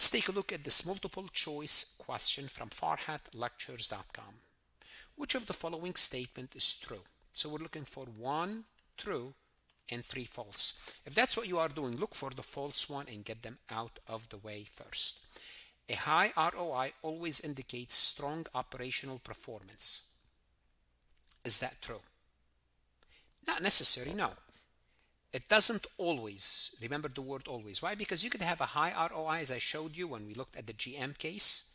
Let's take a look at this multiple choice question from farhatlectures.com. Which of the following statement is true? So we're looking for 1 true and 3 false. If that's what you are doing, look for the false one and get them out of the way first. A high ROI always indicates strong operational performance. Is that true? Not necessarily, no. It doesn't always. Remember the word always. Why? Because you could have a high ROI, as I showed you when we looked at the GM case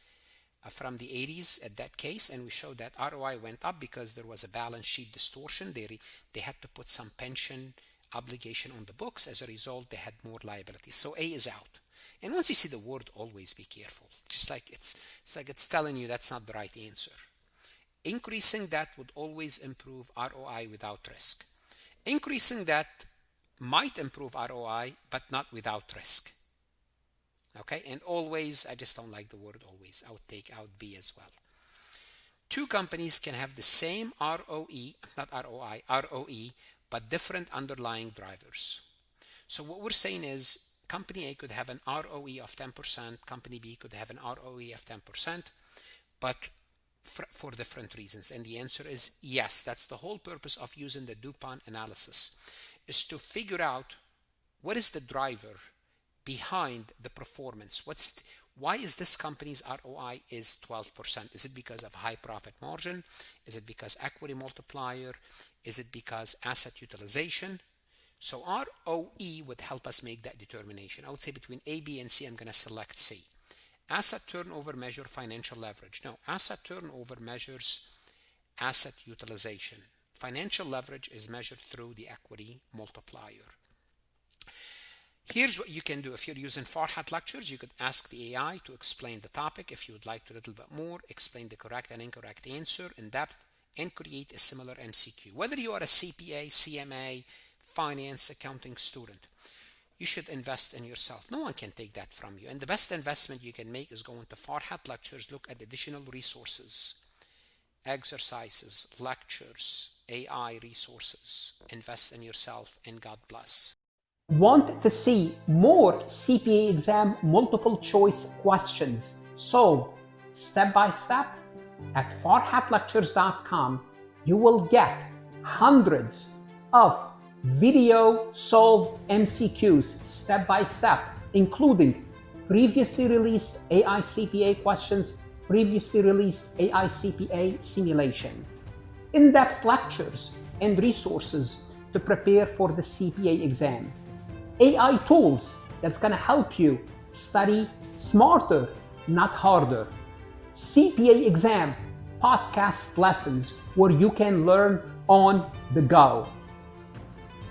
from the 80s at that case, and we showed that ROI went up because there was a balance sheet distortion. They had to put some pension obligation on the books. As a result, they had more liabilities. So A is out. And once you see the word always, be careful. Just like it's telling you that's not the right answer. Increasing that would always improve ROI without risk. Increasing that might improve ROI, but not without risk. Okay, and always, I just don't like the word always. I would take out B as well. Two companies can have the same ROE, not ROI, ROE, but different underlying drivers. So what we're saying is company A could have an ROE of 10%, company B could have an ROE of 10%, but for different reasons. And the answer is yes. That's the whole purpose of using the DuPont analysis, is to figure out what is the driver behind the performance. Why is this company's ROI is 12%? Is it because of high profit margin? Is it because equity multiplier? Is it because asset utilization? So ROE would help us make that determination. I would say between A, B, and C, I'm going to select C. Asset turnover measure financial leverage. No, asset turnover measures asset utilization. Financial leverage is measured through the equity multiplier. Here's what you can do. If you're using Farhat Lectures, you could ask the AI to explain the topic. If you would like to a little bit more, explain the correct and incorrect answer in depth and create a similar MCQ. Whether you are a CPA, CMA, finance, accounting student, you should invest in yourself. No one can take that from you. And the best investment you can make is going to Farhat Lectures, look at additional resources, exercises, lectures, AI resources. Invest in yourself, and God bless. Want to see more CPA exam multiple choice questions solved step by step? At farhatlectures.com, you will get hundreds of video solved MCQs step by step, including previously released AI CPA questions, previously released AI CPA simulation, in-depth lectures and resources to prepare for the CPA exam, AI tools that's going to help you study smarter, not harder, CPA exam podcast lessons where you can learn on the go.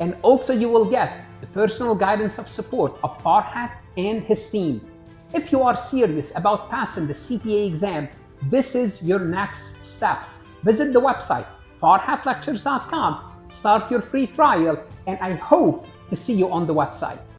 And also you will get the personal guidance of support of Farhat and his team. If you are serious about passing the CPA exam, this is your next step. Visit the website farhatlectures.com, start your free trial, and I hope to see you on the website.